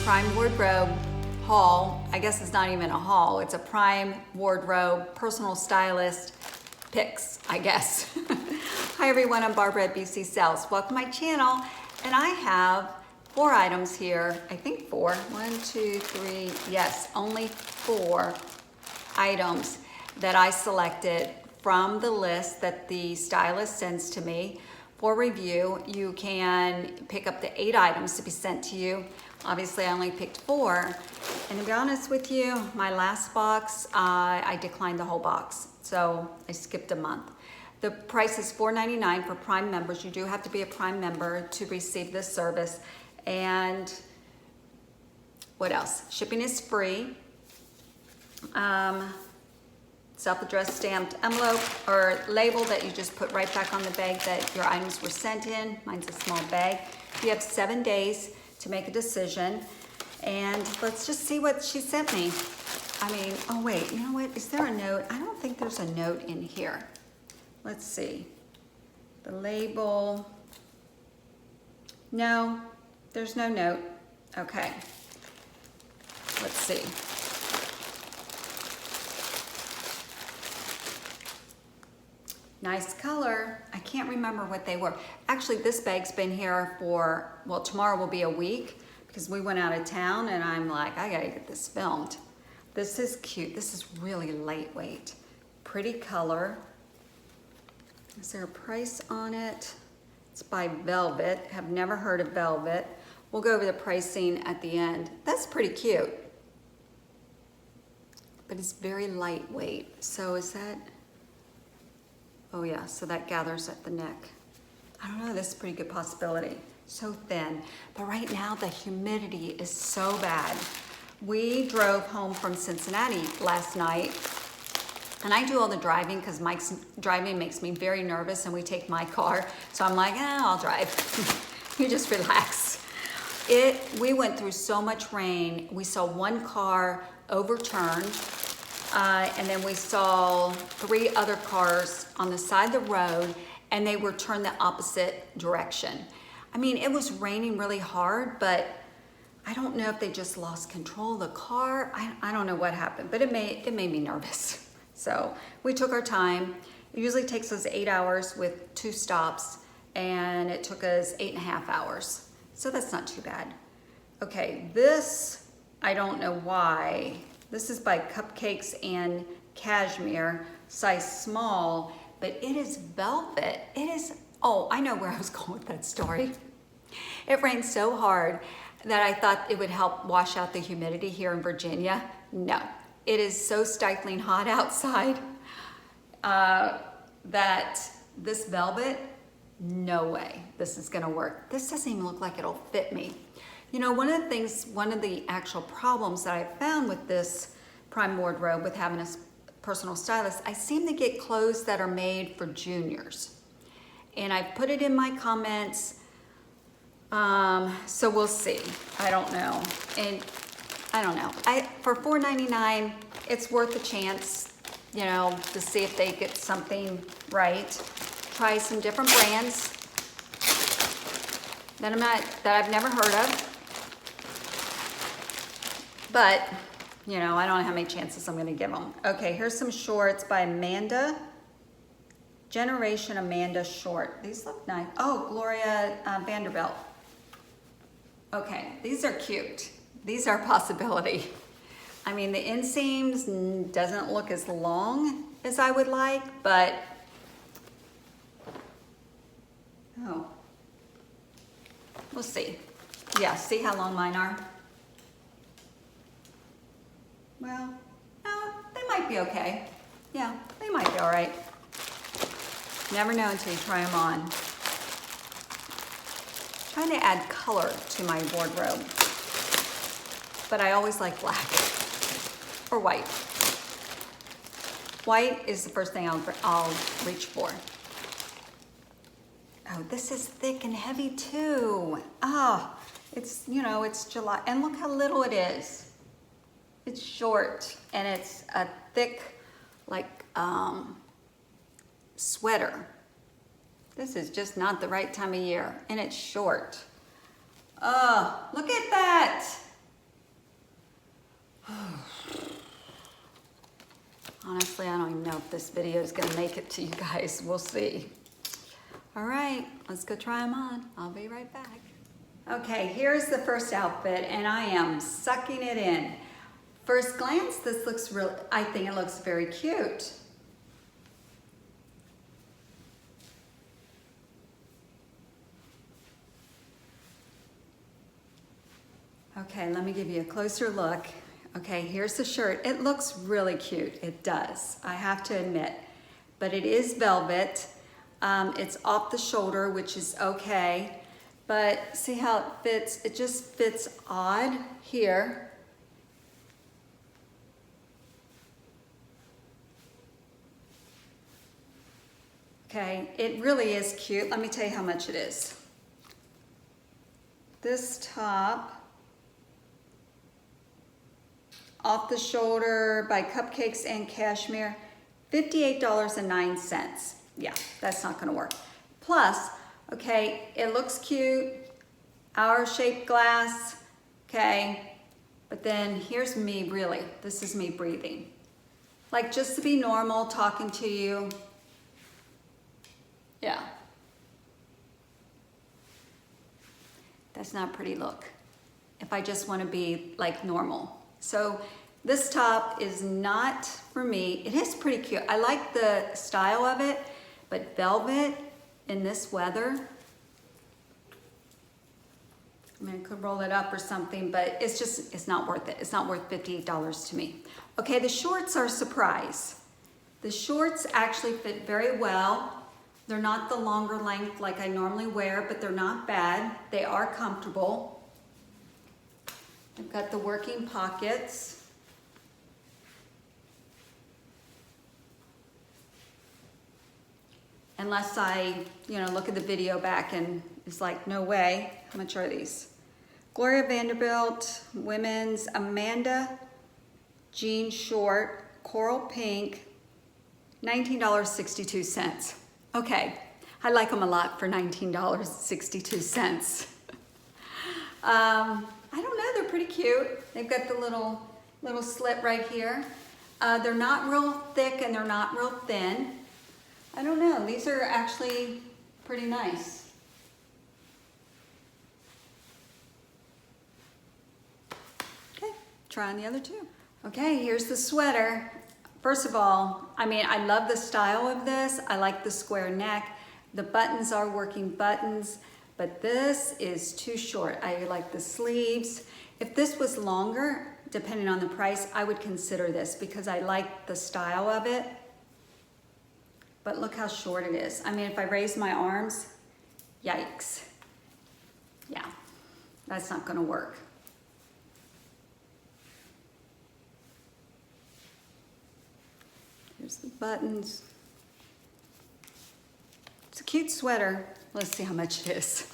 Prime Wardrobe haul. I guess it's not even a haul. It's a Prime Wardrobe personal stylist picks, I guess. Hi everyone, I'm Barbara at BCsells. Welcome to my channel. And I have 4 items here. I think 4. 1, 2, 3. Yes, only 4 items that I selected from the list that the stylist sends to me for review. You can pick up to 8 items to be sent to you. Obviously, I only picked 4. And to be honest with you, my last box, I declined the whole box. So I skipped a month. The price is $4.99 for Prime members. You do have to be a Prime member to receive this service. And what else? Shipping is free. Self-addressed stamped envelope or label that you just put right back on the bag that your items were sent in. Mine's a small bag. You have 7 days to make a decision. And let's just see what she sent me. I mean, oh wait, you know what? Is there a note? I don't think there's a note in here. Let's see. The label. No, there's no note. Okay. Let's see. Nice color. I can't remember what they were. Actually, this bag's been here for, well, tomorrow will be a week because we went out of town and I'm like, I gotta get this filmed. This is cute. This is really lightweight. Pretty color. Is there a price on it? It's by Velvet. Have never heard of Velvet. We'll go over the pricing at the end. That's pretty cute. But it's very lightweight. So is that, oh yeah, so that gathers at the neck. I don't know, this is a pretty good possibility. So thin, but right now the humidity is so bad. We drove home from Cincinnati last night, and I do all the driving because Mike's driving makes me very nervous, and we take my car. So I'm like, I'll drive. You just relax. We went through so much rain. We saw 1 car overturned. And then we saw 3 other cars on the side of the road, and they were turned the opposite direction. I mean, it was raining really hard, but I don't know if they just lost control of the car. I don't know what happened, but it made me nervous. So we took our time. It usually takes us 8 hours with 2 stops, and it took us 8.5 hours. So that's not too bad. Okay, this, I don't know why. This is by CUPCAKES and CASHMERE, size small, but it is velvet. It is, oh, I know where I was going with that story. It rained so hard that I thought it would help wash out the humidity here in Virginia. No, it is so stifling hot outside that this velvet, no way this is gonna work. This doesn't even look like it'll fit me. You know, one of the actual problems that I found with this Prime Wardrobe with having a personal stylist, I seem to get clothes that are made for juniors. And I put it in my comments, so we'll see. I don't know. And I don't know. For $4.99, it's worth a chance, you know, to see if they get something right. Try some different brands that I've never heard of. But, you know, I don't know how many chances I'm gonna give them. Okay, here's some shorts by Amanda. Generation Amanda short. These look nice. Oh, GLORIA Vanderbilt. Okay, these are cute. These are a possibility. I mean, the inseams doesn't look as long as I would like, but, oh, we'll see. Yeah, see how long mine are? Well, no, they might be okay. Yeah, they might be all right. Never know until you try them on. Trying to add color to my wardrobe, but I always like black or white. White is the first thing I'll reach for. Oh, this is thick and heavy too. Oh, it's, you know, it's July, and look how little it is. It's short, and it's a thick, like, sweater. This is just not the right time of year, and it's short. Oh, look at that. Honestly, I don't even know if this video is gonna make it to you guys. We'll see. All right, let's go try them on. I'll be right back. Okay, here's the first outfit, and I am sucking it in. First glance, this looks real, I think it looks very cute. Okay, let me give you a closer look. Okay, here's the shirt. It looks really cute. It does, I have to admit. But it is velvet. It's off the shoulder, which is okay. But see how it fits? It just fits odd here. Okay, it really is cute. Let me tell you how much it is. This top, off the shoulder by CUPCAKES and CASHMERE, $58.09. Yeah, that's not gonna work. Plus, okay, it looks cute, hour-shaped glass, okay, but then here's me really, this is me breathing. Like just to be normal, talking to you. Yeah. That's not a pretty look if I just wanna be like normal. So this top is not for me. It is pretty cute. I like the style of it, but velvet in this weather, I mean, I could roll it up or something, but it's not worth it. It's not worth $58 to me. Okay, the shorts are a surprise. The shorts actually fit very well. They're not the longer length like I normally wear, but they're not bad. They are comfortable. I've got the working pockets. Unless I, look at the video back and it's like, no way. How much are these? GLORIA Vanderbilt, women's Amanda jean short, coral pink, $19.62. Okay, I like them a lot for $19.62. I don't know, they're pretty cute. They've got the little slit right here. They're not real thick and they're not real thin. I don't know, these are actually pretty nice. Okay, try on the other two. Okay, here's the sweater. First of all, I mean, I love the style of this. I like the square neck. The buttons are working buttons. But this is too short. I like the sleeves. If this was longer, depending on the price, I would consider this because I like the style of it. But look how short it is. I mean, if I raise my arms, yikes. Yeah, that's not gonna work. Here's the buttons. It's a cute sweater. Let's see how much it is.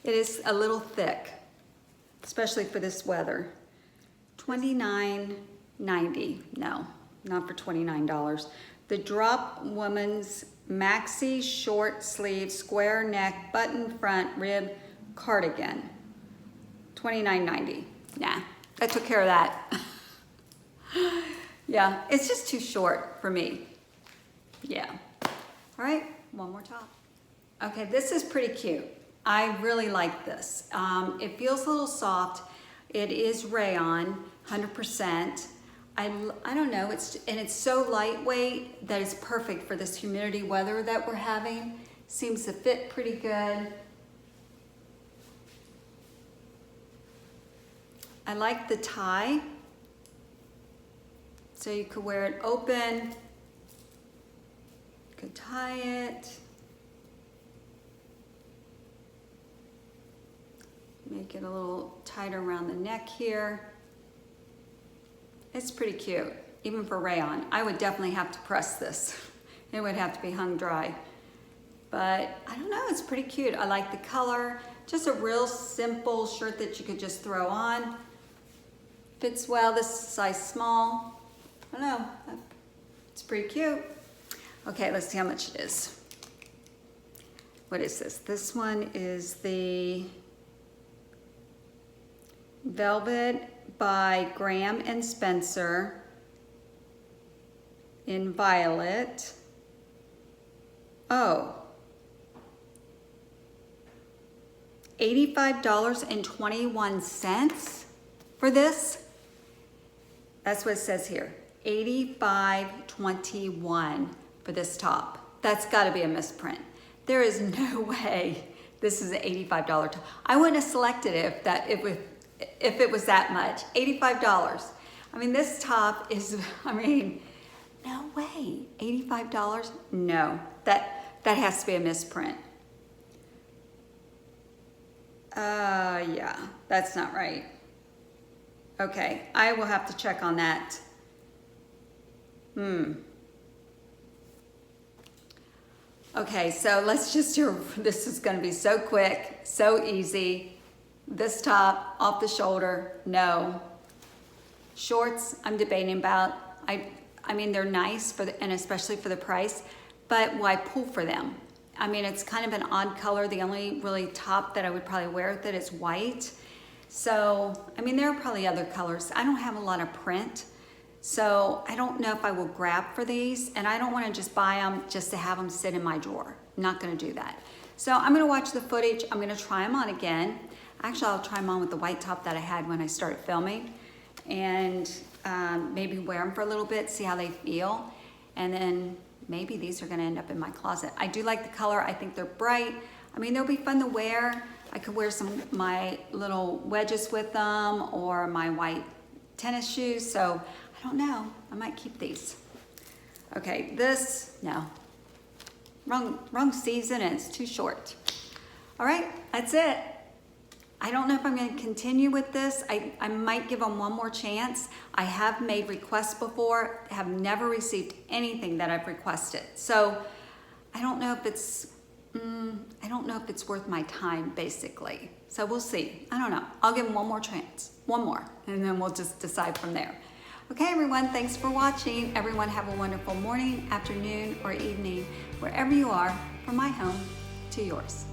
It is a little thick, especially for this weather. $29.90. No, not for $29. The Drop Woman's Maxi Short Sleeve Square Neck Button Front Rib Cardigan. $29.90. Nah, I took care of that. Yeah, it's just too short for me. Yeah. All right, one more top. Okay, this is pretty cute. I really like this. It feels a little soft. It is rayon, 100%. I don't know, it's so lightweight that it's perfect for this humidity weather that we're having. Seems to fit pretty good. I like the tie. So you could wear it open. You could tie it. Make it a little tighter around the neck here. It's pretty cute, even for rayon. I would definitely have to press this. It would have to be hung dry. But I don't know, it's pretty cute. I like the color. Just a real simple shirt that you could just throw on. Fits well, this is size small. I don't know, it's pretty cute. Okay, let's see how much it is. What is this? This one is the velvet by Graham and Spencer in violet. Oh, $85.21 for this. That's what it says here. $85.21 for this top. That's got to be a misprint. There is no way this is an $85 top. I wouldn't have selected it if it was that much. $85. I mean, this top is, I mean, no way. $85? No, that has to be a misprint. Yeah, that's not right. Okay, I will have to check on that. Okay, so let's just do, this is gonna be so quick, so easy. This top, off the shoulder, no. Shorts, I'm debating about. I mean, they're nice, and especially for the price, but will I pull for them? I mean, it's kind of an odd color. The only really top that I would probably wear with it is white. So, I mean, there are probably other colors. I don't have a lot of print, so I don't know if I will grab for these, and I don't want to just buy them just to have them sit in my drawer. I'm not going to do that. So I'm going to watch the footage. I'm going to try them on again. Actually, I'll try them on with the white top that I had when I started filming, and maybe wear them for a little bit, see how they feel, and then maybe these are going to end up in my closet. I do like the color. I think they're bright. I mean, they'll be fun to wear. I could wear my little wedges with them, or my white tennis shoes. So I don't know. I might keep these. Okay, this, no. Wrong season, and it's too short. All right, that's it. I don't know if I'm going to continue with this. I might give them one more chance. I have made requests before, have never received anything that I've requested. So I don't know if it's worth my time, basically. So we'll see. I don't know. I'll give them one more chance, one more, and then we'll just decide from there. Okay, everyone, thanks for watching. Everyone have a wonderful morning, afternoon, or evening, wherever you are, from my home to yours.